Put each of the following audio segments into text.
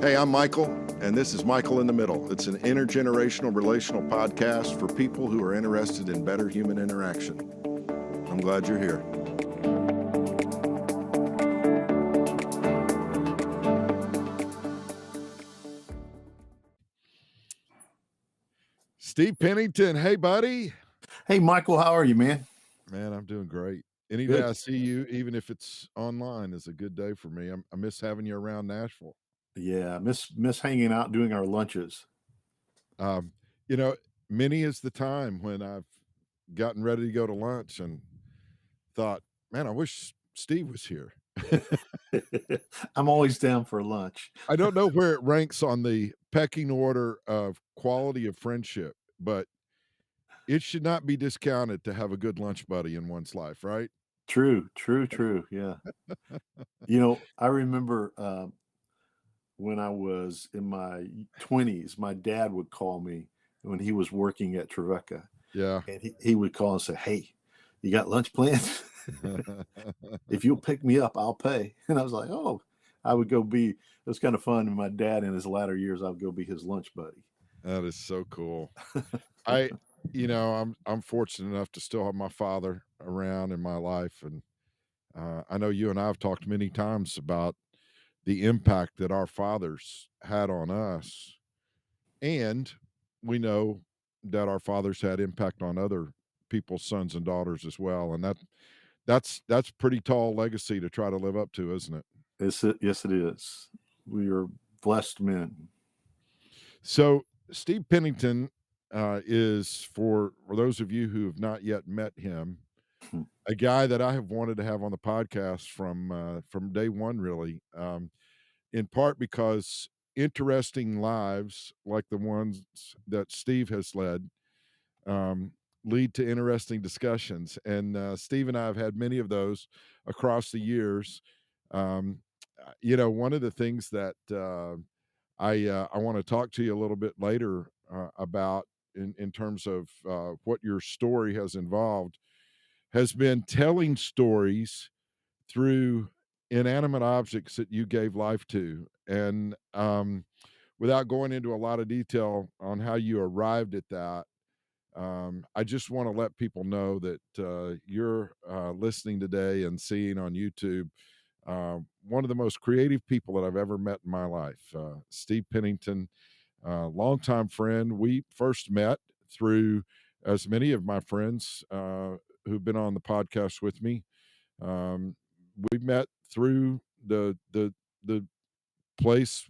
Hey, I'm Michael, and this is Michael in the Middle. It's an intergenerational relational podcast for people who are interested in better human interaction. I'm glad you're here. Steve Pennington, hey, buddy. Hey, Michael, how are you, man? Man, I'm doing great. Any day Good. I see you, even if it's online, is a good day for me. I miss having you around Nashville. Yeah, miss hanging out doing our lunches. Um, you know, many is the time when I've gotten ready to go to lunch and thought, man, I wish Steve was here. I'm always down for lunch. I don't know where it ranks on the pecking order of quality of friendship, but it should not be discounted to have a good lunch buddy in one's life, right? True. Yeah. I remember when I was in my 20s, my dad would call me when he was working at Trevecca, Yeah. and he would call and say, "Hey, you got lunch plans? If you'll pick me up, I'll pay." And I was like, "Oh." I would go be. It was kind of fun. And my dad, in his latter years, I would go be his lunch buddy. That is so cool. I'm fortunate enough to still have my father around in my life, and I know you and I have talked many times about the impact that our fathers had on us, and we know that our fathers had impact on other people's sons and daughters as well, and that's pretty tall legacy to try to live up to, isn't it? Yes, it is. We are blessed men. So Steve Pennington is, for those of you who have not yet met him, Hmm. a guy that I have wanted to have on the podcast from day one, really. In part because interesting lives like the ones that Steve has led um, lead to interesting discussions, and Steve and I have had many of those across the years. Um, one of the things that I want to talk to you a little bit later about in terms of what your story has involved has been telling stories through inanimate objects that you gave life to. And without going into a lot of detail on how you arrived at that, I just want to let people know that you're listening today and seeing on YouTube one of the most creative people that I've ever met in my life, Steve Pennington, longtime friend. We first met through, as many of my friends who've been on the podcast with me, um, we met through the place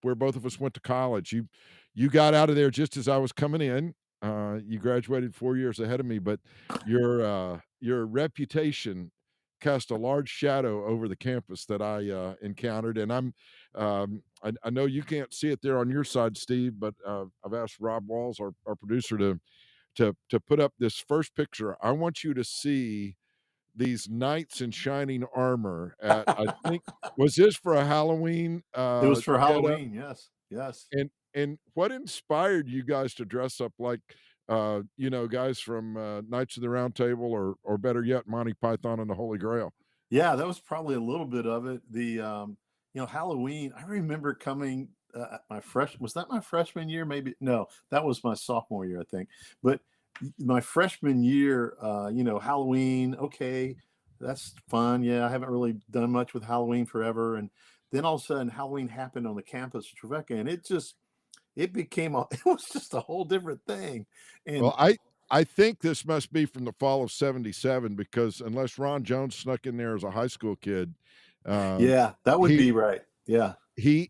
where both of us went to college. You got out of there just as I was coming in. You graduated 4 years ahead of me, but your reputation cast a large shadow over the campus that I encountered, and I know you can't see it there on your side, Steve, but I've asked Rob Walls, our producer, to put up this first picture. I want you to see these knights in shining armor at, I think, was this for a Halloween It was for get up? Halloween. Yes. And what inspired you guys to dress up like guys from Knights of the Round Table, or better yet, Monty Python and the Holy Grail? Yeah, that was probably a little bit of it. Halloween. I remember coming. Was that my freshman year? Maybe no, that was my sophomore year, I think. But my freshman year, Halloween. Okay, that's fun. Yeah, I haven't really done much with Halloween forever, and then all of a sudden, Halloween happened on the campus of Trevecca, and it became it was just a whole different thing. And Well, I think this must be from the fall of '77, because unless Ron Jones snuck in there as a high school kid, um, yeah, that would he be right. Yeah. he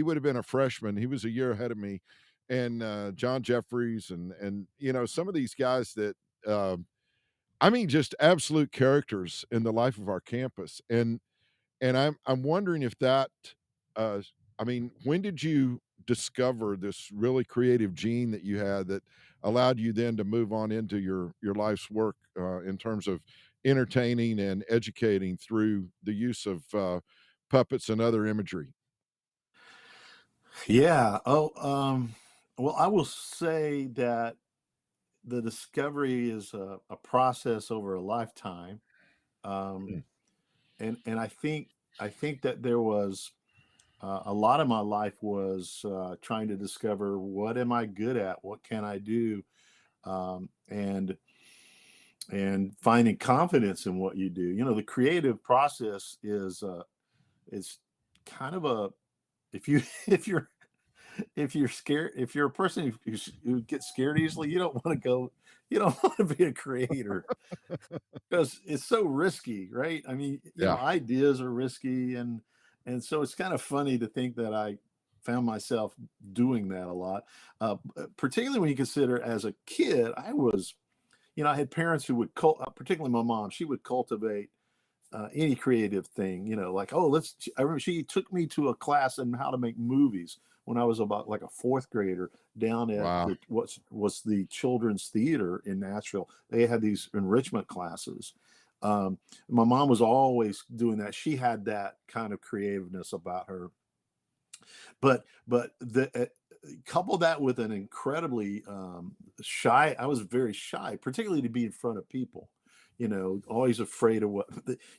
would have been a freshman. He was a year ahead of me, and John Jeffries and some of these guys that I mean, just absolute characters in the life of our campus. And I'm wondering if that uh, I mean, when did you discover this really creative gene that you had that allowed you then to move on into your life's work in terms of entertaining and educating through the use of puppets and other imagery? Yeah. Well, I will say that the discovery is a process over a lifetime. Um, Mm. and I think that there was A lot of my life was trying to discover what am I good at, what can I do, um, and and finding confidence in what you do. You know, the creative process is kind of a, if you if you're if you're scared, if you're a person who gets scared easily, you don't want to go, you don't want to be a creator because it's so risky, right? I mean, you know, Yeah. ideas are risky, and so it's kind of funny to think that I found myself doing that a lot. Particularly when you consider as a kid, I was, you know, I had parents who would particularly my mom, she would cultivate any creative thing, you know, like, oh, I remember she took me to a class on how to make movies when I was about like a fourth grader down at Wow. the what was the Children's Theater in Nashville. They had these enrichment classes. Um, my mom was always doing that. She had that kind of creativeness about her, but the couple that with an incredibly shy. I was very shy, particularly to be in front of people. You know, always afraid of what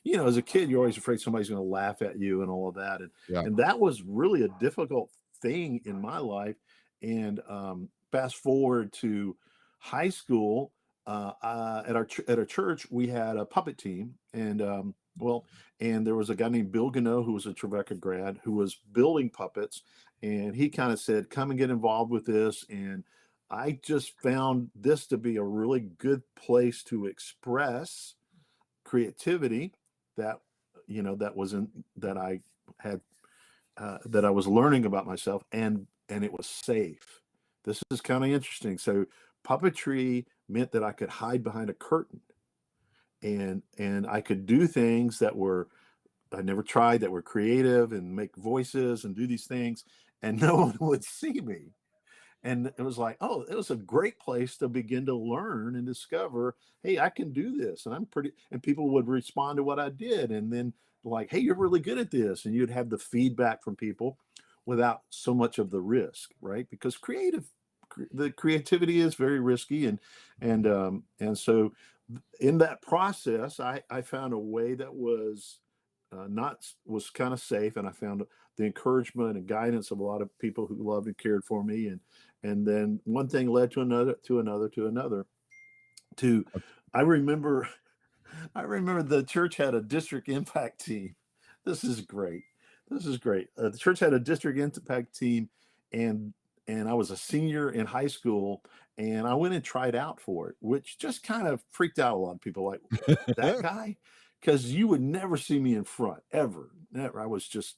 you know. As a kid, you're always afraid somebody's going to laugh at you and all of that, Yeah. and that was really a difficult thing in my life. And fast forward to high school, at at our church, we had a puppet team, and well, and there was a guy named Bill Gano who was a Trevecca grad who was building puppets, and he kind of said, "Come and get involved with this." And I just found this to be a really good place to express creativity that, you know, that was in that I had that I was learning about myself, and it was safe. This is kind of interesting. So puppetry meant that I could hide behind a curtain, and I could do things that were I never tried, that were creative, and make voices and do these things, and no one would see me. And it was like, oh, it was a great place to begin to learn and discover, hey, I can do this. And I'm pretty, and people would respond to what I did. And then, like, hey, you're really good at this. And you'd have the feedback from people without so much of the risk, right? Because the creativity is very risky. And so in that process, I found a way that was not was kind of safe, and I found the encouragement and guidance of a lot of people who loved and cared for me, and then one thing led to another, to another, to another. To I remember, I remember the church had a district impact team. This is great. This is great. The church had a district impact team, and I was a senior in high school, and I went and tried out for it, which just kind of freaked out a lot of people. Like, that guy, because you would never see me in front ever, never. I was just,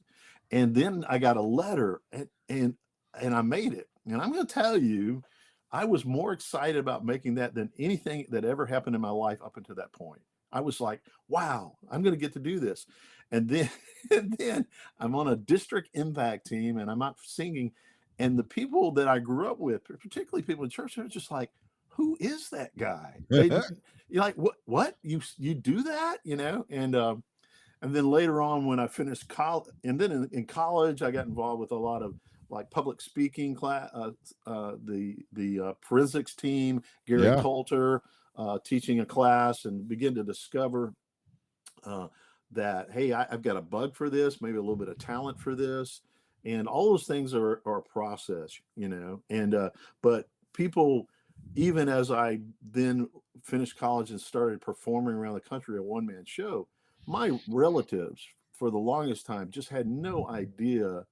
and then I got a letter, and I made it. And I'm going to tell you, I was more excited about making that than anything that ever happened in my life up until that point. I was like, wow, I'm going to get to do this. And then, and then I'm on a district impact team, and I'm out singing. And the people that I grew up with, particularly people in church, they're just like, who is that guy? They didn't, you're like, what, you do that, you know? And then later on, when I finished college, and then in college, I got involved with a lot of like public speaking class, the forensics team, Gary Yeah. Coulter, teaching a class, and begin to discover uh, that, hey, I've got a bug for this, maybe a little bit of talent for this, and all those things are a process, you know. And but people, even as I then finished college and started performing around the country, a one man show, my relatives for the longest time just had no idea.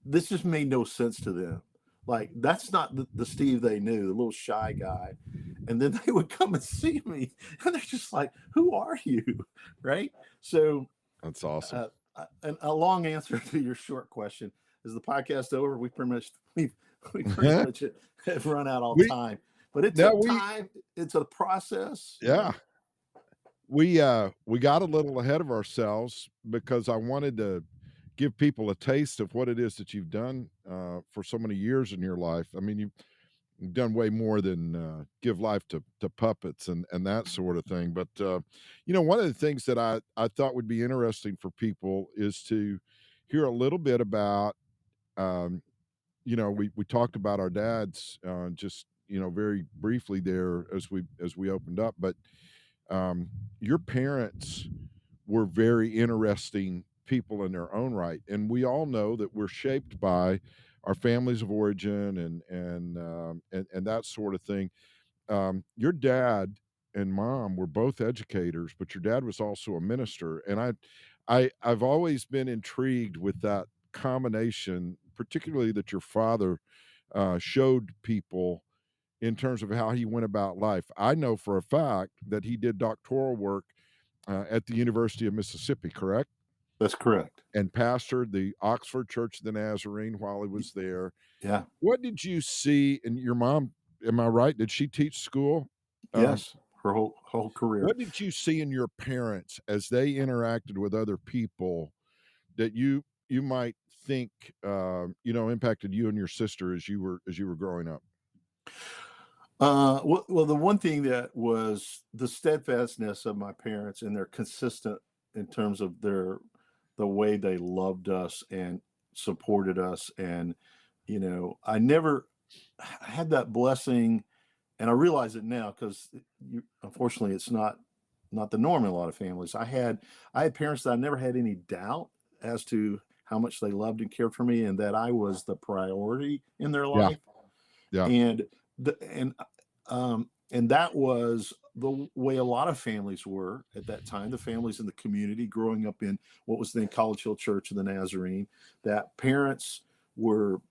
This just made no sense to them. Like, that's not the Steve they knew, the little shy guy. And then they would come and see me, and they're just like, "Who are you?" Right? So, That's awesome. a long answer to your short question: is the podcast over? We pretty much have run out all We time, but it no, took we time. It's a process, you yeah. know. We got a little ahead of ourselves because I wanted to give people a taste of what it is that you've done, for so many years in your life. I mean, you've done way more than, give life to puppets and that sort of thing, but, one of the things that I thought would be interesting for people is to hear a little bit about, um, we talked about our dads, just, very briefly there as we opened up, but, um, your parents were very interesting people in their own right. And we all know that we're shaped by our families of origin and that sort of thing. Your dad and mom were both educators, but your dad was also a minister, and I've always been intrigued with that combination, particularly that your father showed people in terms of how he went about life. I know for a fact that he did doctoral work at the University of Mississippi, correct? That's correct. And pastored the Oxford Church of the Nazarene while he Y- was there. Yeah. What did you see in your mom? Am I right? Did she teach school? Um, Yes. Her whole career. what did you see in your parents as they interacted with other people that you might think impacted you and your sister as you were growing up? Well, the one thing that was the steadfastness of my parents, and they're consistent in terms of the way they loved us and supported us. And, I never had that blessing, and I realize it now because unfortunately it's not the norm in a lot of families. I had parents that I never had any doubt as to how much they loved and cared for me, and that I was the priority in their Yeah, life. yeah, And and that was the way a lot of families were at that time. The families in the community, growing up in what was then College Hill Church of the Nazarene, that parents were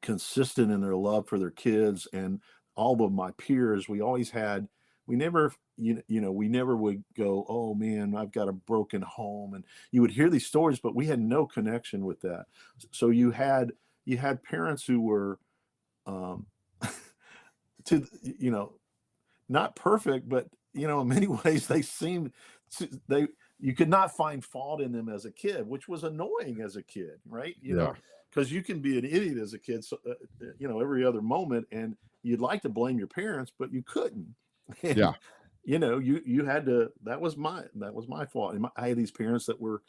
consistent in their love for their kids. And all of my peers, we never, we never would go, oh man, I've got a broken home. And you would hear these stories, but we had no connection with that. So you had parents who were, um, to, not perfect, but in many ways they seemed they you could not find fault in them as a kid, which was annoying as a kid, right? yeah, Because you can be an idiot as a kid, so, every other moment, and you'd like to blame your parents, but you couldn't. yeah. And you had to. That was my fault. And I had these parents that were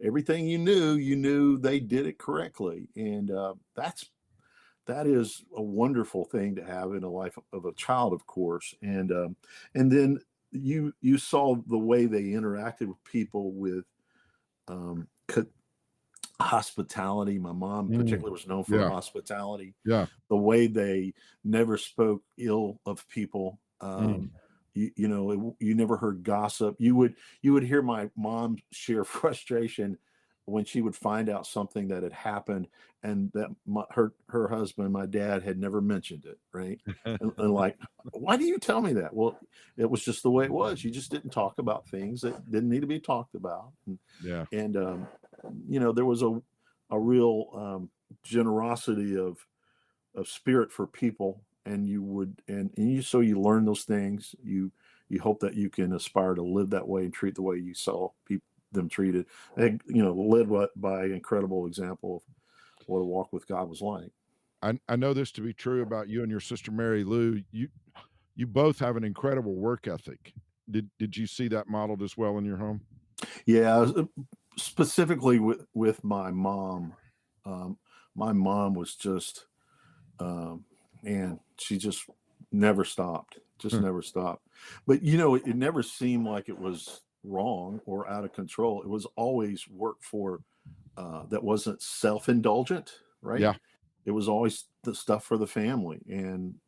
everything you knew they did it correctly, and that is a wonderful thing to have in a life of a child, of course. And then you saw the way they interacted with people with um, hospitality. My mom, Mm, particularly, was known for her yeah, hospitality. yeah. The way they never spoke ill of people. Mm. You never heard gossip. You would hear my mom share frustration when she would find out something that had happened, and that her husband, my dad, had never mentioned it, right? And like, why do you tell me that? Well, it was just the way it was. You just didn't talk about things that didn't need to be talked about. Yeah. And there was a real generosity of spirit for people, and you would and you so you learn those things. You hope that you can aspire to live that way and treat the way you saw them treated, and led by incredible example of what a walk with God was like. I know this to be true about you and your sister Mary Lou. You both have an incredible work ethic. Did you see that modeled as well in your home? Yeah, specifically with my mom. um, my mom was just, um, man, she just Huh. never stopped. But it never seemed like it was wrong or out of control. It was always work for that wasn't self-indulgent, right? Yeah. It was always the stuff for the family. And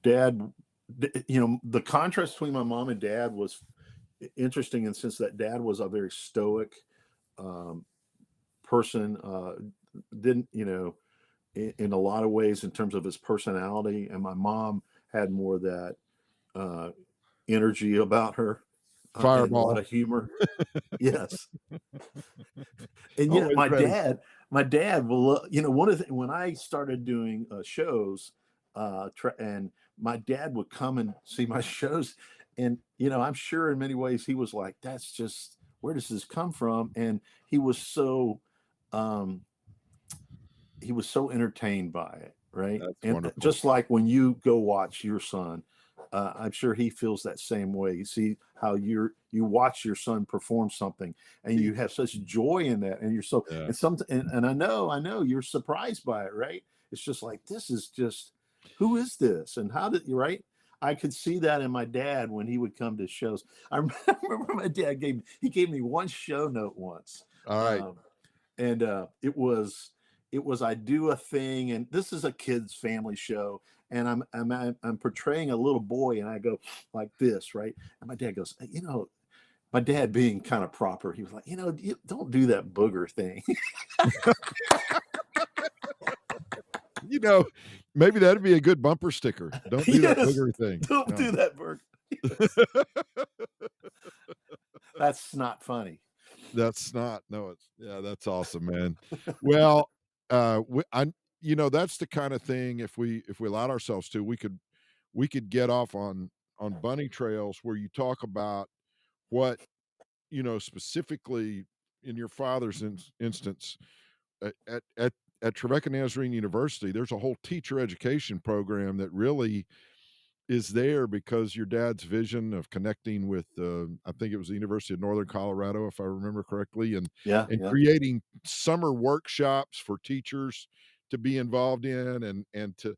dad, the contrast between my mom and dad was interesting in the sense that dad was a very stoic um, person. Didn't in a lot of ways in terms of his personality, and my mom had more of that uh, energy about her, and a lot Fireball. of humor. Yes. And Always ready. my dad will, one of the when I started doing shows, and my dad would come and see my shows, and I'm sure in many ways he was like, "That's just where does this come from?" And um, he was so entertained by it, right? That's And wonderful. just like when you go watch your son, I'm sure he feels that same way. You see how you watch your son perform something, and He you have such joy in that, and you're so Yeah. and I know you're surprised by it, right? It's just like, this is just, who is this, and how did you, right? I could see that in my dad when he would come to shows. I remember my dad gave me one show note once, All right. um, and it was I do a thing, and this is a kids family show, and I'm portraying a little boy, and I go like this, right? And my dad goes, my dad being kind of proper, he was like, you don't do that booger thing. You know, maybe that'd be a good bumper sticker. Don't do that Yes, booger thing. don't No. do that booger. Yes, that's not funny. That's not no, it's yeah, that's awesome, man. Well, that's the kind of thing if we allowed ourselves to, we could get off on bunny trails where you talk about what, specifically in your father's instance, at Trevecca Nazarene University, there's a whole teacher education program that really is there because your dad's vision of connecting with, I think it was the University of Northern Colorado, if I remember correctly, and Yeah, and yeah. creating summer workshops for teachers to be involved in and to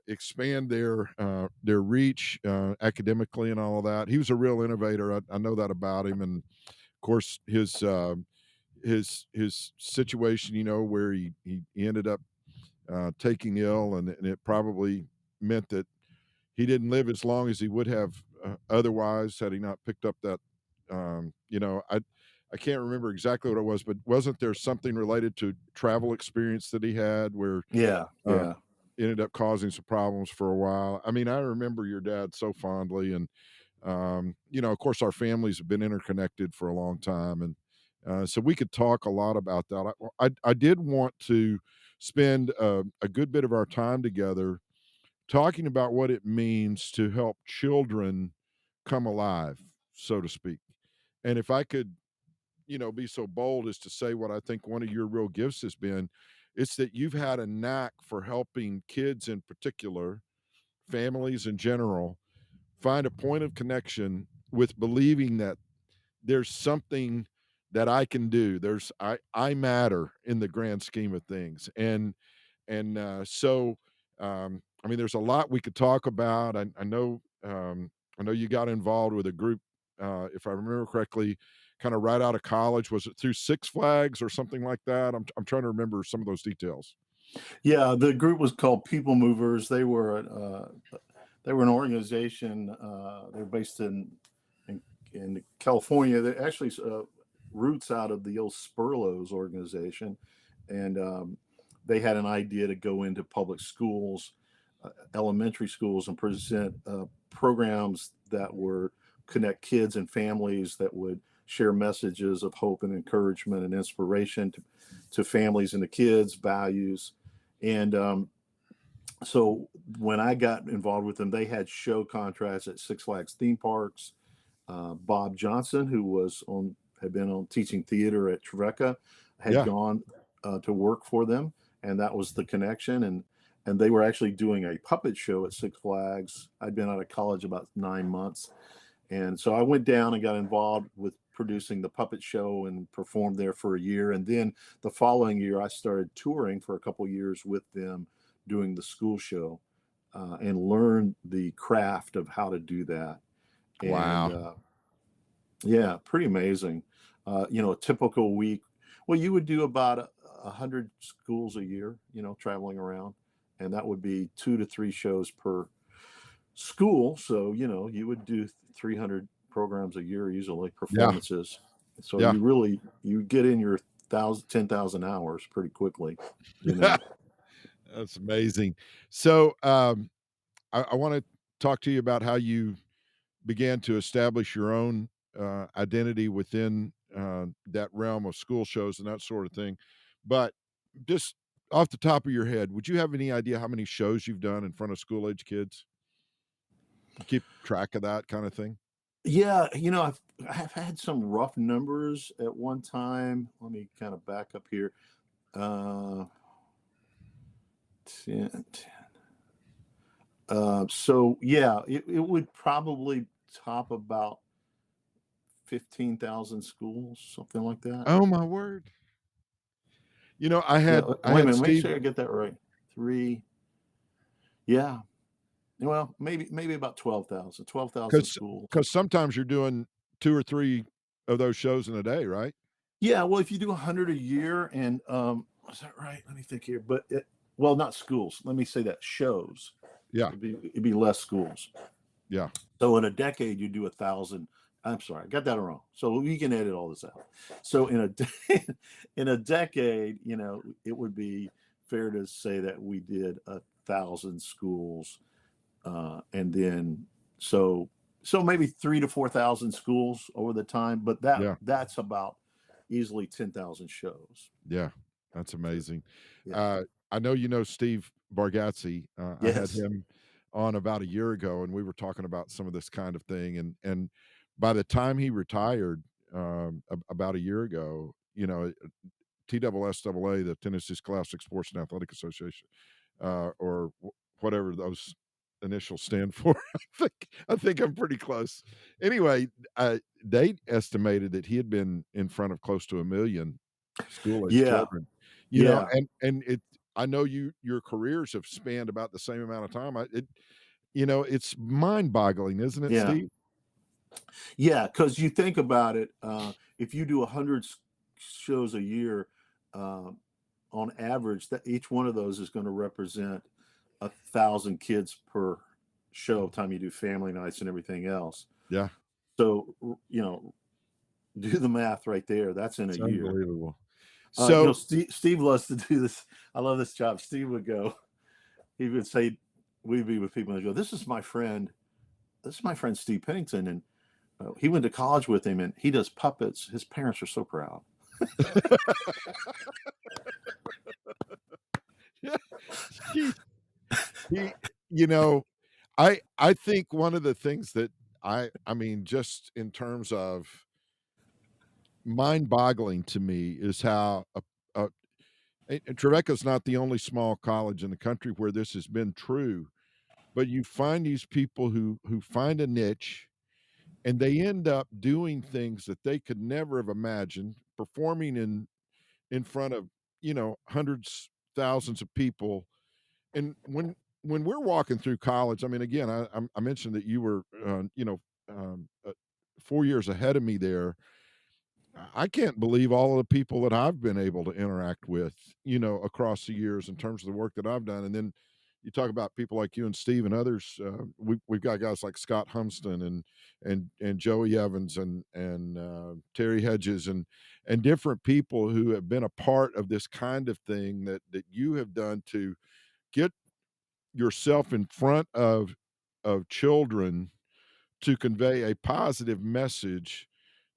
expand their reach, academically and all of that. He was a real innovator. I know that about him, and of course his situation, where he ended up taking ill, and it probably meant that he didn't live as long as he would have, otherwise had he not picked up that, I can't remember exactly what it was, but wasn't there something related to travel experience that he had where, Yeah, um, yeah. ended up causing some problems for a while? I mean, I remember your dad so fondly, and, of course, our families have been interconnected for a long time, and, so we could talk a lot about that. I did want to spend a good bit of our time together talking about what it means to help children come alive, so to speak. And if I could, be so bold as to say what I think one of your real gifts has been, it's that you've had a knack for helping kids in particular, families in general, find a point of connection with believing that there's something that I can do. I matter in the grand scheme of things. I mean, there's a lot we could talk about. I know you got involved with a group, if I remember correctly, kind of right out of college. Was it through Six Flags or something like that? I'm trying to remember some of those details. Yeah, the group was called People Movers. They were an organization. They're based in California. They actually roots out of the old Spurlows organization, and they had an idea to go into public schools, elementary schools, and present programs that were connect kids and families that would share messages of hope and encouragement and inspiration to families and the kids, values, and so when I got involved with them, they had show contracts at Six Flags theme parks. Bob Johnson, who had been on teaching theater at Trevecca, had Yeah. gone to work for them, and that was the connection. And they were actually doing a puppet show at Six Flags. I'd been out of college about 9 months, and so I went down and got involved with producing the puppet show and performed there for a year. And then the following year, I started touring for a couple years with them, doing the school show, and learned the craft of how to do that. And Wow. yeah, pretty amazing. A typical week. Well, you would do about 100 schools a year, traveling around, and that would be 2 to 3 shows per school. So, you would do 300 programs a year, usually Yeah. performances. So Yeah. you get in your 10,000 hours pretty quickly, you know. That's amazing. So, I want to talk to you about how you began to establish your own, identity within, that realm of school shows and that sort of thing. But just off the top of your head, would you have any idea how many shows you've done in front of school age kids? You keep track of that kind of thing? Yeah, I've had some rough numbers at one time. Let me kind of back up here. Uh, 10, so yeah, it would probably top about 15,000 schools, something like that. Oh my word. I Yeah, had I wait a had minute, make Steve. sure I get that right. Three, yeah, well, maybe about 12,000, 12,000 Because schools. because sometimes you're doing 2 or 3 of those shows in a day, right? Yeah, well, if you do 100 a year and, is that right? Let me think here, but well, not schools. Let me say that shows. Yeah, It'd be less schools. yeah, So in a decade, you do 1,000. I'm sorry, I got that wrong. So we can edit all this out. So in a decade, it would be fair to say that we did 1,000 schools, and then so maybe 3 to 4,000 schools over the time. But yeah. that's about easily 10,000 shows. Yeah, that's So amazing. yeah, Uh, I know you know Steve Bargatze. I had yes, him on about a year ago, and we were talking about some of this kind of thing. And by the time he retired, about a year ago, TSSAA, the Tennessee Scholastic Sports and Athletic Association, or whatever those initials stand for. I think I'm pretty close. Anyway, they estimated that he had been in front of close to a million school age yeah, children, yeah, and it. I know your careers have spanned about the same amount of time. It's mind boggling, isn't it, yeah. Steve? Yeah, because you think about it, if you do 100 shows a year, uh, on average, that each one of those is going to represent 1,000 kids per show. Time you do family nights and everything else. Yeah, So do the math right there. That's in a it's year. unbelievable. So Steve loves to do this. I love this job. Steve would go. He would say, we'd be with people and go, "This is my friend. This is my friend Steve Pennington, and he went to college with him, and he does puppets. His parents are so proud." he he you know, I think one of the things that I mean, just in terms of mind-boggling to me is how a and Trevecca's not the only small college in the country where this has been true, but you find these people who find a niche, and they end up doing things that they could never have imagined, performing in front of, hundreds, thousands of people. And when we're walking through college, I mean, again, I mentioned that you were, 4 years ahead of me there. I can't believe all of the people that I've been able to interact with, across the years in terms of the work that I've done. And then you talk about people like you and Steve and others. We've got guys like Scott Humston and Joey Evans and Terry Hedges and different people who have been a part of this kind of thing that you have done to get yourself in front of children to convey a positive message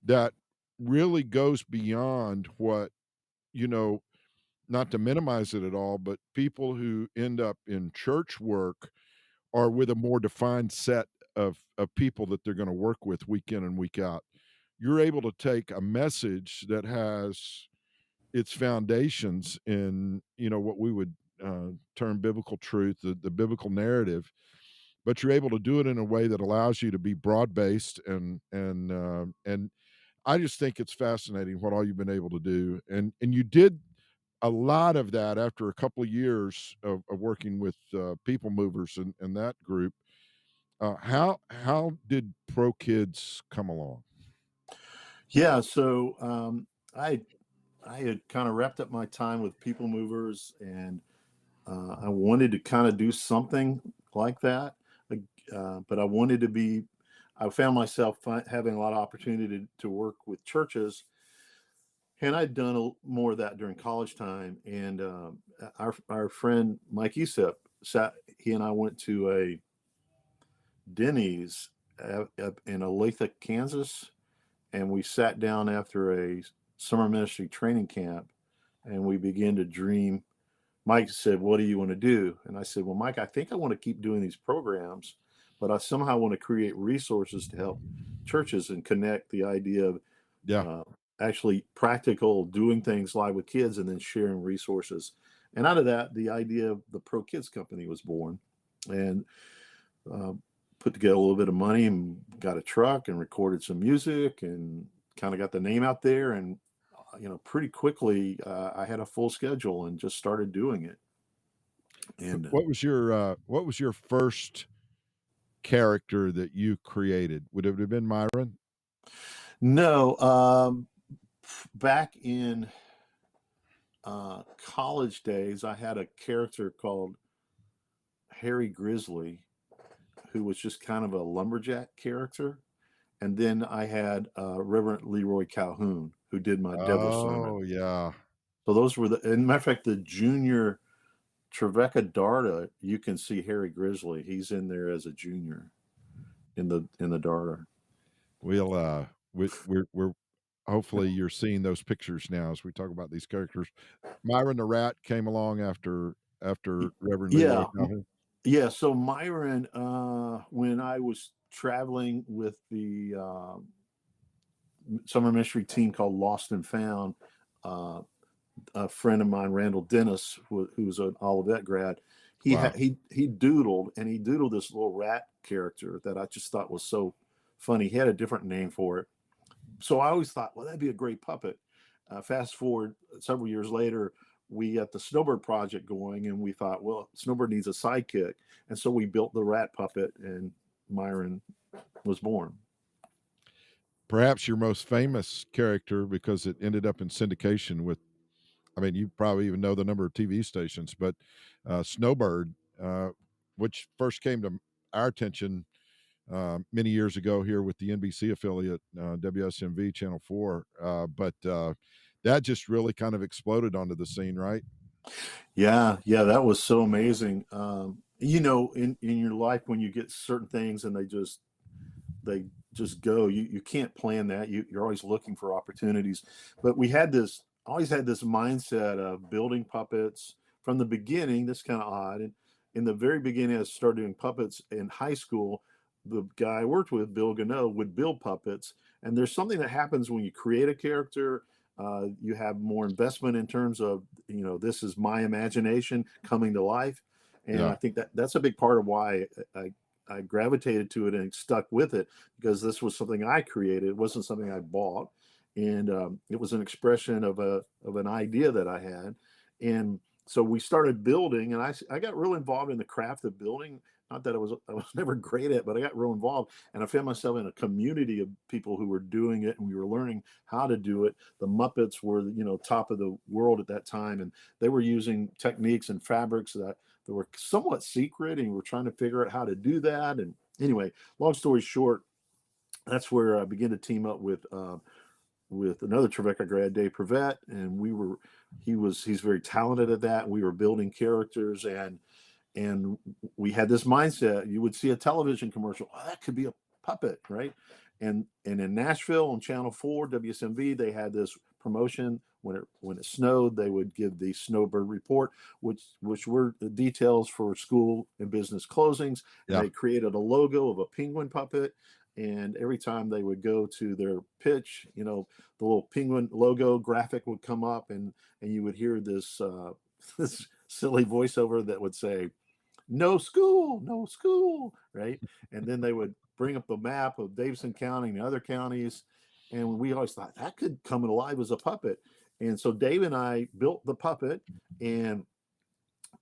that really goes beyond what, you know, not to minimize it at all, but people who end up in church work are with a more defined set of people that they're gonna work with week in and week out. You're able to take a message that has its foundations in, what we would, term biblical truth, the biblical narrative, but you're able to do it in a way that allows you to be broad-based and I just think it's fascinating what all you've been able to do, and you did a lot of that after a couple of years of working with, people movers and that group. How did Pro Kids come along? Yeah, so I had kind of wrapped up my time with people movers, and I wanted to kind of do something like that, like, but I wanted to be. I found myself having a lot of opportunity to work with churches, and I'd done more of that during college time. And our friend Mike Esep sat. He and I went to a Denny's in Olathe, Kansas, and we sat down after a summer ministry training camp, and we began to dream. Mike said, "What do you want to do?" And I said, "Well, Mike, I think I want to keep doing these programs, but I somehow want to create resources to help churches and connect the idea of Yeah, uh, actually practical doing things live with kids and then sharing resources." And out of that, the idea of the Pro Kids Company was born, and uh, put together a little bit of money and got a truck and recorded some music and kind of got the name out there. And pretty quickly, I had a full schedule, and just started doing it. And what was your first character that you created? Would it have been Myron? No, back in college days, I had a character called Harry Grizzly, who was just kind of a lumberjack character. And then I had Reverend Leroy Calhoun, who did my devil sermon. Oh, yeah. So those were and matter of fact, the junior Trevecca Darta, you can see Harry Grizzly. He's in there as a junior in the Darta. We're hopefully you're seeing those pictures now as we talk about these characters. Myron the Rat came along after Reverend Leroy Yeah, Calhoun. yeah. So Myron, when I was traveling with the summer ministry team called Lost and Found, uh, a friend of mine, Randall Dennis, who's an Olivet grad, Wow. he doodled this little rat character that I just thought was so funny. He had a different name for it, so I always thought, well, that'd be a great puppet. Fast forward several years later, we got the Snowbird project going, and we thought, well, Snowbird needs a sidekick, and so we built the rat puppet, and Myron was born. Perhaps your most famous character because it ended up in syndication with, I mean, you probably even know the number of TV stations, but Snowbird, which first came to our attention many years ago here with the NBC affiliate, WSMV Channel 4. But that just really kind of exploded onto the scene, right? Yeah, yeah, that was so amazing. In your life when you get certain things and they just go, you can't plan that. You're always looking for opportunities. But we had this always had this mindset of building puppets from the beginning. That's kind of odd. And in the very beginning, I started doing puppets in high school. The guy I worked with, Bill Gano, would build puppets. And there's something that happens when you create a character. You have more investment in terms of, this is my imagination coming to life. And Yeah. I think that's a big part of why I gravitated to it and stuck with it, because this was something I created. It wasn't something I bought, and it was an expression of an idea that I had. And so we started building, and I got real involved in the craft of building. Not that I was never great at it, but I got real involved, and I found myself in a community of people who were doing it, and we were learning how to do it. The Muppets were, top of the world at that time, and they were using techniques and fabrics that were somewhat secret, and we were trying to figure out how to do that. And anyway, long story short, that's where I began to team up with another Trevecca grad, Dave Prevet, and he's very talented at that. We were building characters, and we had this mindset. You would see a television commercial, oh, that could be a puppet, right? And in Nashville on Channel 4 WSMV, they had this promotion. When it snowed, they would give the Snowbird report, which were the details for school and business closings. And Yeah. they created a logo of a penguin puppet. And every time they would go to their pitch, the little penguin logo graphic would come up, and you would hear this this silly voiceover that would say, "No school, no school," right? And then they would bring up the map of Davidson County and the other counties, and we always thought that could come alive as a puppet. And so Dave and I built the puppet, and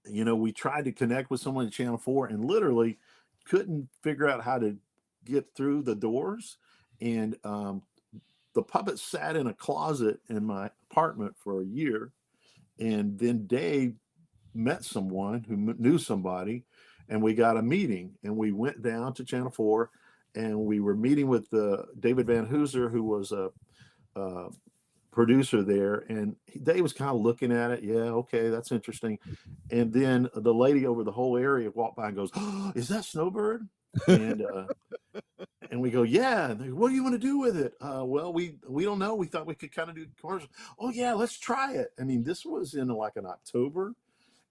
we tried to connect with someone at Channel 4, and literally couldn't figure out how to get through the doors. And the puppet sat in a closet in my apartment for a year, and then Dave met someone who knew somebody, and we got a meeting, and we went down to Channel 4, and we were meeting with David Van Hooser, who was a producer there. And Dave was kind of looking at it. Yeah, okay, that's interesting. And then the lady over the whole area walked by and goes, "Oh, is that Snowbird?" And we go, "Yeah." And they go, "What do you want to do with it?" Well, we don't know. We thought we could kind of do commercials. "Oh yeah, let's try it." I mean, this was in like an October,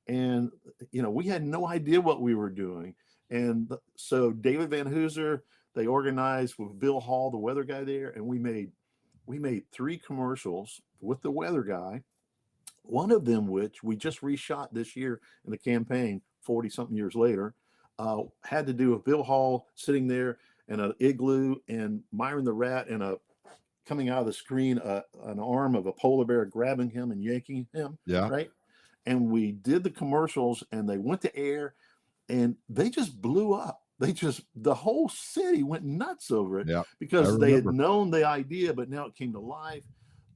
and we had no idea what we were doing. And so David Van Hooser, they organized with Bill Hall, the weather guy there, and we made 3 commercials with the weather guy. One of them, which we just reshot this year in the campaign, 40 something years later, had to do with Bill Hall sitting there in an igloo, and Myron the Rat, and coming out of the screen, an arm of a polar bear grabbing him and yanking him, Yeah. right? And we did the commercials, and they went to air, and they just blew up. the whole city went nuts over it Yeah, I because they had remember. known the idea, but now it came to life.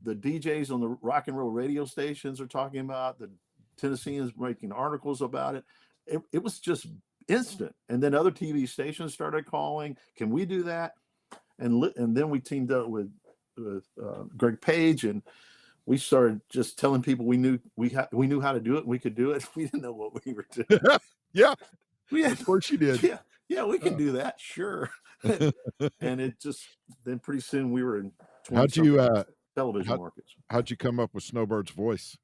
The DJs on the rock and roll radio stations are talking about the Tennesseans making articles about it. It was just instant. And then other TV stations started calling, "Can we do that?" And then we teamed up with Greg Page, and we started just telling people we knew how to do it. And we could do it. We didn't know what we were doing. Yeah, We had, of course you did. yeah, yeah, we can Oh. do that, sure. And it just then pretty soon we were in 20 How'd you, something television how markets. how'd you come up with Snowbird's voice?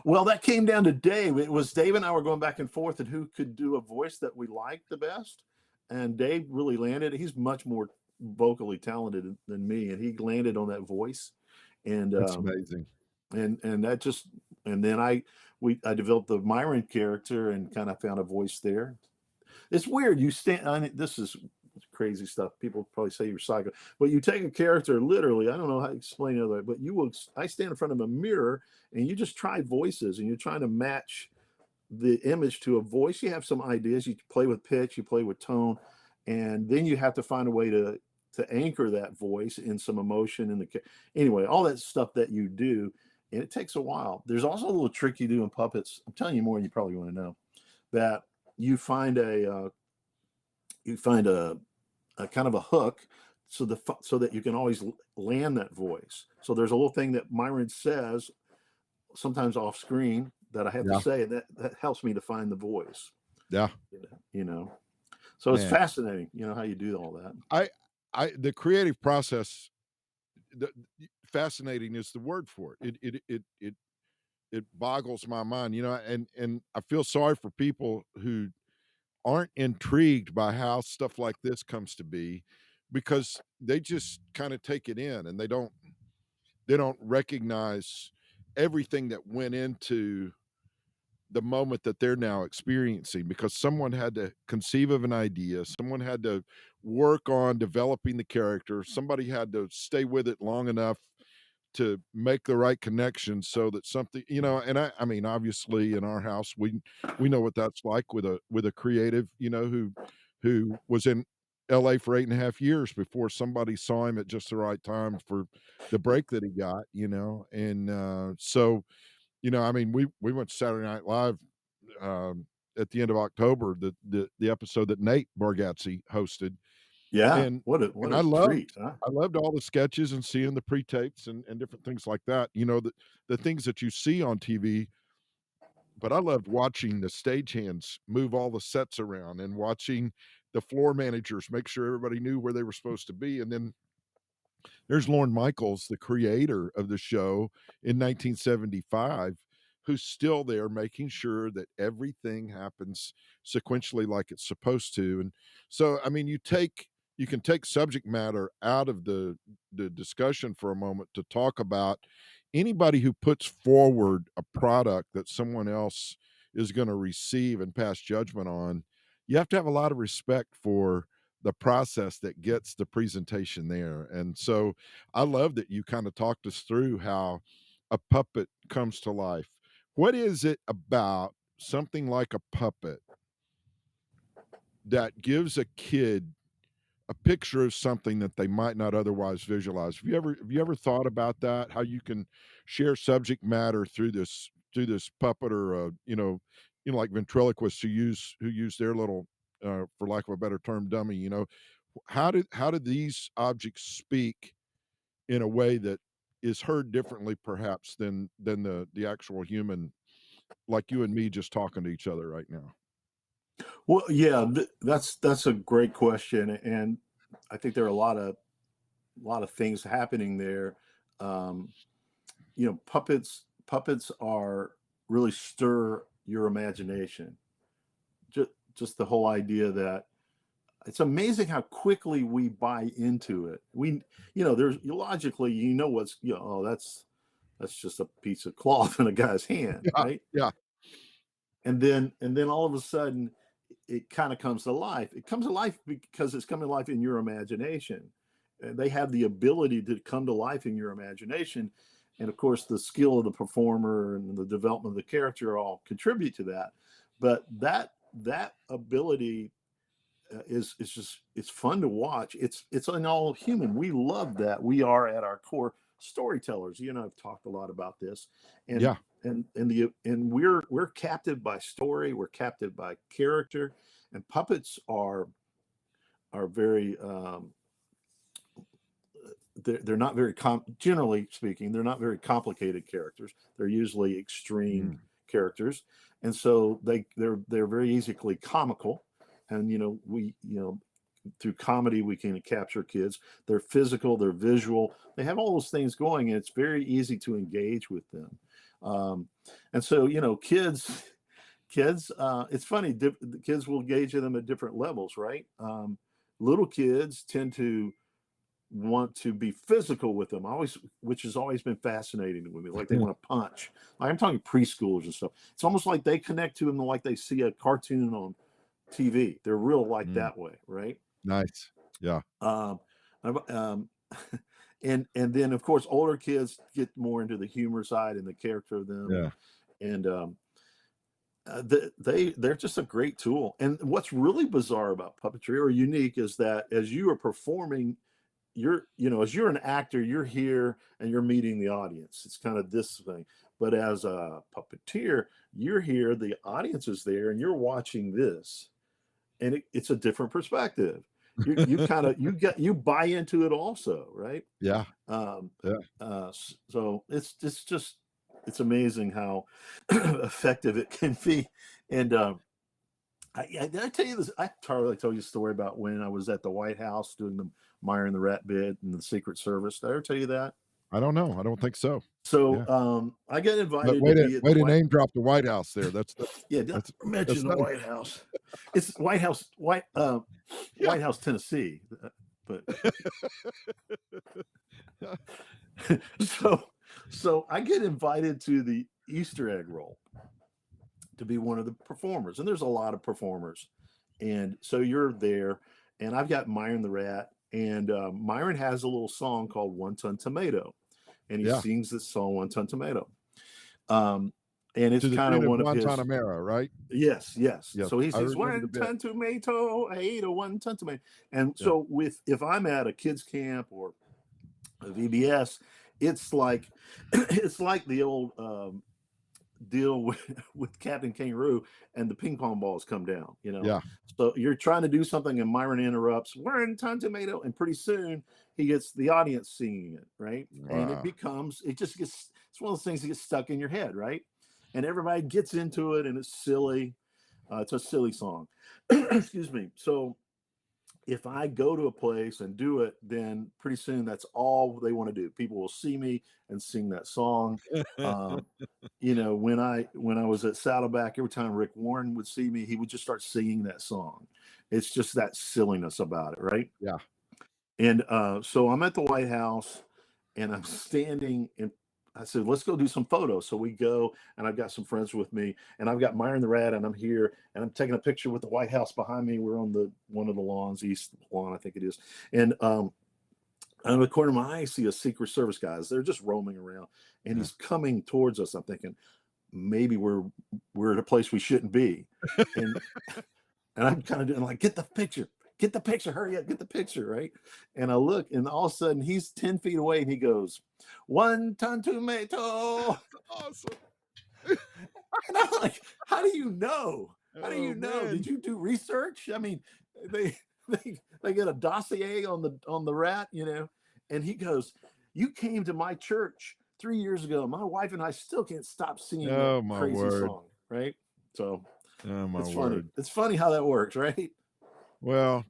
Well, that came down to Dave. It was Dave and I were going back and forth and who could do a voice that we liked the best. And Dave really landed. He's much more vocally talented than me, and he landed on that voice. And That's amazing. and that just and then I developed the Myron character and kind of found a voice there. It's weird. You stand. I mean, this is crazy stuff. People probably say you're psycho, but you take a character literally. I don't know how to explain it other way, but you will. I stand in front of a mirror and you just try voices and you're trying to match the image to a voice. You have some ideas. You play with pitch. You play with tone, and then you have to find a way to anchor that voice in some emotion in the anyway. All that stuff that you do, and it takes a while. There's also a little trick you do in puppets. I'm telling you more than you probably want to know. That you find a kind of a hook so that you can always land that voice. So there's a little thing that Myron says sometimes off screen that I have to Yeah, say, and that helps me to find the voice. yeah, You know, so it's man. fascinating. You know how you do all that. I the creative process, the fascinating is the word for it. It boggles my mind, and I feel sorry for people who aren't intrigued by how stuff like this comes to be because they just kinda take it in and they don't recognize everything that went into the moment that they're now experiencing because someone had to conceive of an idea, someone had to work on developing the character, somebody had to stay with it long enough to make the right connection so that something, and I mean, obviously in our house, we know what that's like with a creative, who was in LA for 8.5 years before somebody saw him at just the right time for the break that he got, and so I mean, we went to Saturday Night Live, at the end of October, the episode that Nate Bargatze hosted, Yeah, and what I a loved treat, huh? I loved all the sketches and seeing the pre-tapes and different things like that, the things that you see on TV, but I loved watching the stagehands move all the sets around and watching the floor managers make sure everybody knew where they were supposed to be, and then there's Lorne Michaels, the creator of the show in 1975, who's still there making sure that everything happens sequentially like it's supposed to. And so, I mean, you can take subject matter out of the discussion for a moment to talk about anybody who puts forward a product that someone else is going to receive and pass judgment on. You have to have a lot of respect for the process that gets the presentation there. And so I love that you kind of talked us through how a puppet comes to life. What is it about something like a puppet that gives a kid a picture of something that they might not otherwise visualize? Have you ever thought about that? How you can share subject matter through this puppet or like ventriloquists who use their little for lack of a better term dummy, how do these objects speak in a way that is heard differently perhaps than the actual human, like you and me just talking to each other right now? Well, yeah, that's a great question, and I think there are a lot of things happening there. Um, puppets are really stir your imagination. Just the whole idea that it's amazing how quickly we buy into it. There's logically, what's, oh, that's just a piece of cloth in a guy's hand, Yeah, right? yeah, And then all of a sudden, it kind of comes to life. It comes to life because it's coming to life in your imagination. And they have the ability to come to life in your imagination. And of course, the skill of the performer and the development of the character all contribute to that. But that ability is just it's fun to watch. It's an all human. We love that. We are at our core storytellers. You know, I've talked a lot about this, and Yeah. and we're captive by story. We're captive by character, and puppets are very they're not very generally speaking, they're not very complicated characters. They're usually extreme Mm. characters, and so they're very easily comical. And through comedy we can capture kids. They're physical, they're visual, they have all those things going, and it's very easy to engage with them. um, and so kids it's funny, the kids will engage in them at different levels, right? Little kids tend to want to be physical with them, always, which has always been fascinating with me. Like they want to punch. I'm talking preschoolers and stuff. It's almost like they connect to them like they see a cartoon on TV. They're real like Mm. that way, right? Nice. Yeah. Um, um, and then of course older kids get more into the humor side and the character of them, Yeah. they're just a great tool. And what's really bizarre about puppetry, or unique, is that as you are performing, as you're an actor, you're here and you're meeting the audience. It's kind of this thing. But as a puppeteer, you're here, the audience is there, and you're watching this, and it's a different perspective. You kind of you buy into it also, right? Yeah. Um, Yeah. so it's amazing how effective it can be. And did I tell you this? I probably told you a story about when I was at the White House doing the Meyer and the Rat bid and the Secret Service. Did I ever tell you that? I don't know. I don't think so. So Yeah. I got But invited to be at the way to White. name drop the White House there. Yeah, did I That's ever mention the nice. White House? It's Yeah. White House, Tennessee. But so so I get invited to the Easter egg roll to be one of the performers, and there's a lot of performers, and so you're there, and I've got Myron the Rat, and Myron has a little song called "One Ton Tomato," and he Yeah. sings this song "One Ton Tomato," um, and it's To the kind of tune of one of his. Guantanamera, right? Yes, yes. Yes. So he I says remember the one bit. ton tomato, I ate a 1 ton tomato. And Yeah. so with if I'm at a kids camp or a VBS, it's like it's like the old deal with Captain Kangaroo and the ping pong balls come down, you know. Yeah. So you're trying to do something and Myron interrupts, 1 ton tomato, and pretty soon he gets the audience singing it, right? And Wow. it just gets, it's one of those things that gets stuck in your head, right? And everybody gets into it and it's silly. It's a silly song. Excuse me. So if I go to a place and do it, then pretty soon that's all they want to do. People will see me and sing that song. Um, when I was at Saddleback, every time Rick Warren would see me, he would just start singing that song. It's just that silliness about it, right? Yeah. And so I'm at the White House and I'm standing and I said, let's go do some photos. So we go, and I've got some friends with me, and I've got Myron the Rat, and I'm here, and I'm taking a picture with the White House behind me. We're on the one of the lawns, East Lawn, I think it is. And out of the corner of my eye, I see a Secret Service guys. They're just roaming around, and Yeah. he's coming towards us. I'm thinking maybe we're at a place we shouldn't be, and and I'm kind of doing like, get the picture, hurry up, get the picture, right? And I look, and all of a sudden he's 10 feet away, and he goes, 1 ton tomato. Awesome. And I'm like, how do you know? How do Oh, you know? Did man. you do research? I mean, they they get a dossier on the rat, you know. And he goes, you came to my church 3 years ago. My wife and I still can't stop singing that Oh, my crazy word. song, right? So Oh, my it's funny. word. It's funny how that works, right? Well,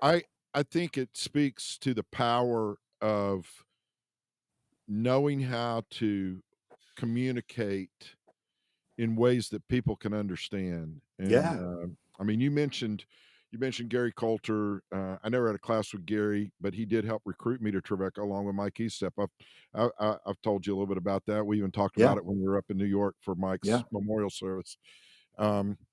I I think it speaks to the power of knowing how to communicate in ways that people can understand, and, Yeah, I mean, you mentioned Gary Coulter. I never had a class with Gary, but he did help recruit me to Trevecca along with Mike Estep. I've told you a little bit about that. We even talked yeah, about it when we were up in New York for Mike's yeah, memorial service.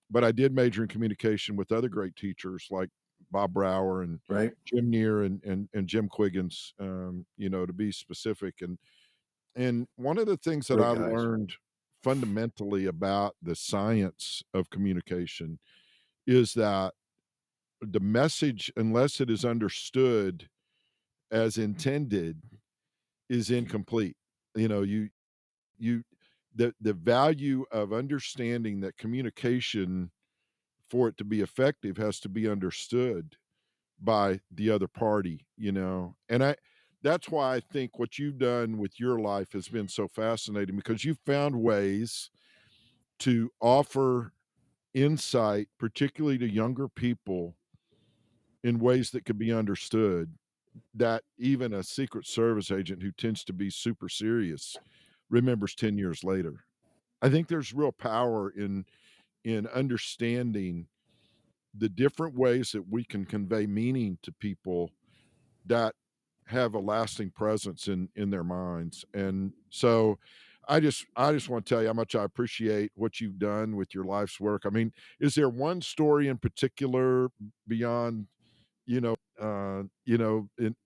But I did major in communication with other great teachers like Bob Brower and right. Jim Neer and Jim Quiggins, to be specific. And one of the things that Great I guys. learned fundamentally about the science of communication is that the message, unless it is understood as intended, is incomplete. You know, you the value of understanding that communication, for it to be effective, has to be understood by the other party, you know? And that's why I think what you've done with your life has been so fascinating, because you've found ways to offer insight, particularly to younger people, in ways that could be understood, that even a Secret Service agent who tends to be super serious remembers 10 years later. I think there's real power in understanding the different ways that we can convey meaning to people that have a lasting presence in their minds. And so I just want to tell you how much I appreciate what you've done with your life's work. I mean, is there one story in particular beyond,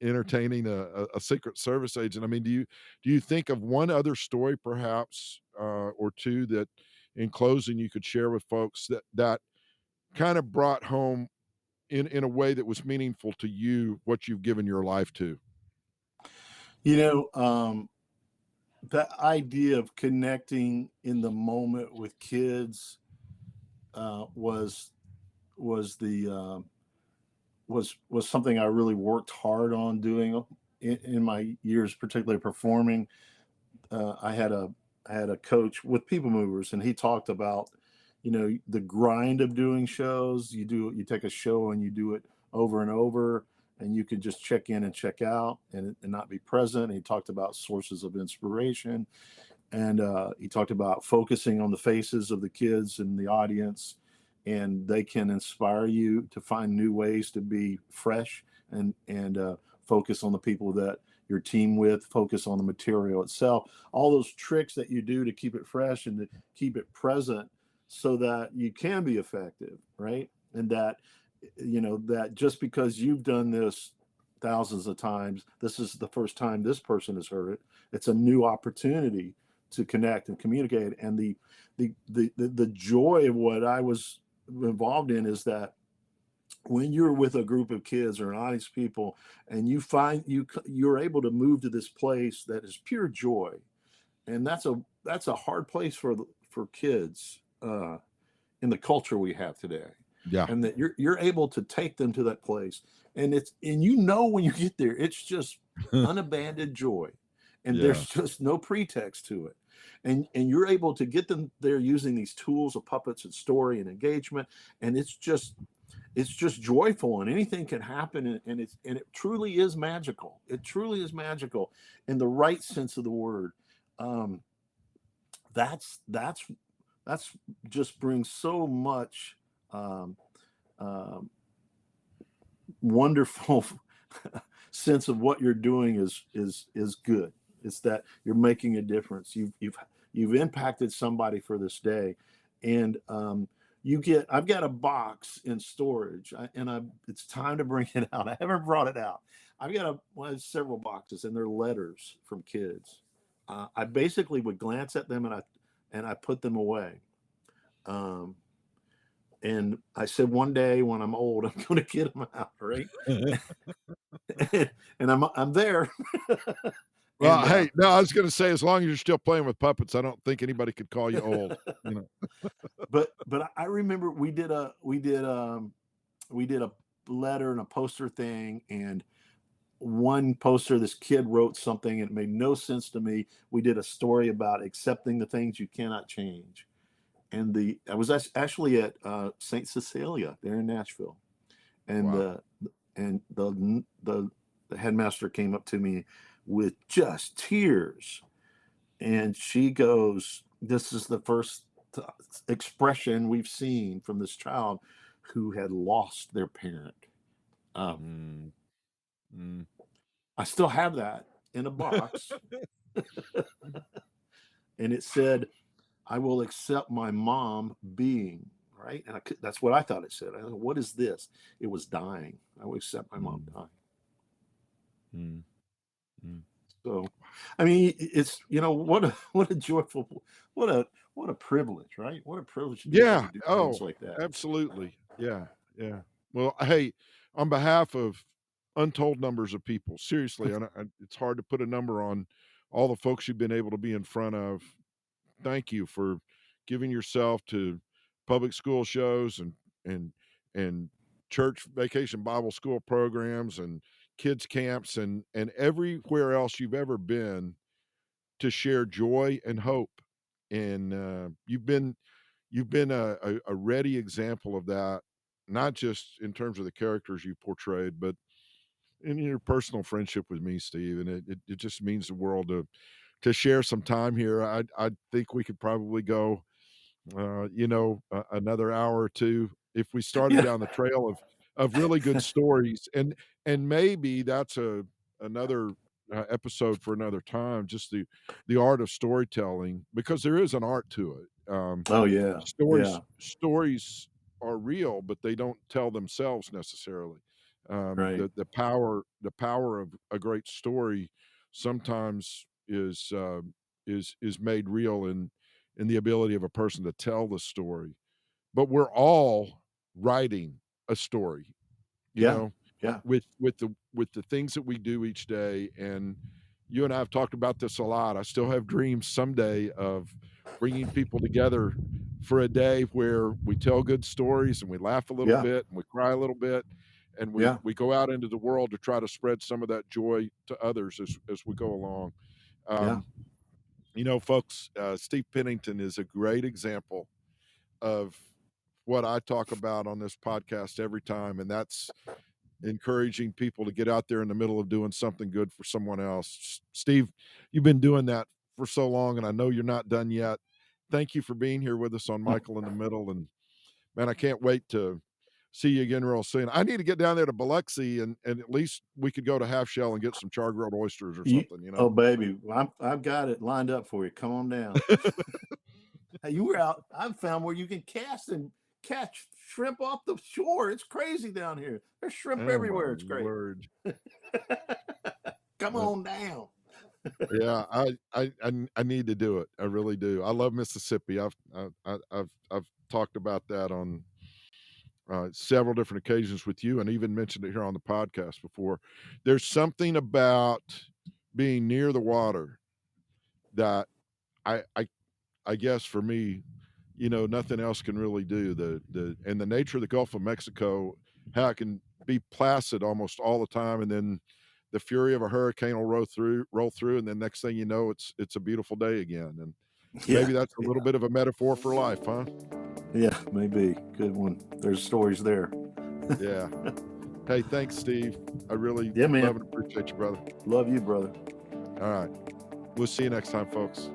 entertaining a Secret Service agent? I mean, do you think of one other story perhaps, or two, that in closing you could share with folks, that kind of brought home in a way that was meaningful to you what you've given your life to? You know, that idea of connecting in the moment with kids was was the was something I really worked hard on doing in my years, particularly performing. I had a coach with People Movers, and he talked about, the grind of doing shows. You take a show and you do it over and over, and you could just check in and check out and not be present. And he talked about sources of inspiration, and he talked about focusing on the faces of the kids in the audience, and they can inspire you to find new ways to be fresh and focus on the people that your team with, focus on the material itself, all those tricks that you do to keep it fresh and to keep it present so that you can be effective, right? And that, that just because you've done this thousands of times, this is the first time this person has heard it. It's a new opportunity to connect and communicate. And the joy of what I was involved in is that when you're with a group of kids or an audience of people, and you find you're able to move to this place that is pure joy, and that's a hard place for kids in the culture we have today, Yeah. and that you're able to take them to that place, and when you get there, it's just unabandoned joy, and Yeah. there's just no pretext to it, and you're able to get them there using these tools of puppets and story and engagement, and it's just joyful, and anything can happen, and it truly is magical. It truly is magical in the right sense of the word. um that's just brings so much um, um wonderful sense of what you're doing is good. It's that you're making a difference. You've impacted somebody for this day, and I've got a box in storage, it's time to bring it out. I haven't brought it out. I've got several boxes, and they're letters from kids. I basically would glance at them, and I put them away. Um, and I said, one day when I'm old, I'm going to get them out, right? And I'm there. Well, and hey, no, I was gonna say, as long as you're still playing with puppets, I don't think anybody could call you old, you know? but I remember we did a letter and a poster thing, and one poster, this kid wrote something, and it made no sense to me. We did a story about accepting the things you cannot change, and the I was actually at St. Cecilia there in Nashville, and Wow. the headmaster came up to me with just tears, and she goes, "This is the first t- expression we've seen from this child who had lost their parent." Um, Mm, mm. I still have that in a box, and it said, "I will accept my mom being." Right, and that's what I thought it said. I thought, "What is this?" It was dying. I will accept my mom Mm, dying. mm, mm. So, I mean, it's what a joyful, what a what a privilege, right? What a privilege to be able to Yeah. do things Oh, like that. absolutely. Yeah, yeah. Well, hey, on behalf of untold numbers of people, seriously, and it's hard to put a number on all the folks you've been able to be in front of. Thank you for giving yourself to public school shows and and church vacation Bible school programs and kids camps and everywhere else you've ever been to share joy and hope. And you've been a ready example of that, not just in terms of the characters you portrayed, but in your personal friendship with me, Steve. And it just means the world to share some time here. I think we could probably go another hour or 2 if we started Yeah. down the trail of really good stories, and maybe that's another, episode for another time, just the art of storytelling, because there is an art to it. Oh yeah. Stories Yeah. stories are real, but they don't tell themselves necessarily. Right. The power of a great story sometimes is made real in the ability of a person to tell the story. But we're all writing a story, you Yeah. know, Yeah. with the things that we do each day. And you and I have talked about this a lot. I still have dreams someday of bringing people together for a day where we tell good stories and we laugh a little Yeah. bit and we cry a little bit and we Yeah. we go out into the world to try to spread some of that joy to others as we go along. Yeah. Um, folks, Steve Pennington is a great example of what I talk about on this podcast every time, and that's encouraging people to get out there in the middle of doing something good for someone else. Steve, you've been doing that for so long, and I know you're not done yet. Thank you for being here with us on Michael in the Middle, and man, I can't wait to see you again real soon. I need to get down there to Biloxi, and at least we could go to Half Shell and get some char grilled oysters or You, something. oh baby, I've got it lined up for you. Come on down. Hey, you were out. I've found where you can cast and catch shrimp off the shore. It's crazy down here. There's shrimp Oh my everywhere. It's great. word! Come on down. Yeah, I need to do it. I really do. I love Mississippi. I've talked about that on several different occasions with you, and even mentioned it here on the podcast before. There's something about being near the water that I I I guess for me, nothing else can really do. The nature of the Gulf of Mexico, how it can be placid almost all the time, and then the fury of a hurricane will roll through, and then next thing you know, it's a beautiful day again. And Yeah. maybe that's a little Yeah. bit of a metaphor for life, huh? Yeah. Maybe. Good one. There's stories there. Yeah. Hey, thanks, Steve. I really Yeah, love man. and appreciate you, brother. Love you, brother. All right. We'll see you next time, folks.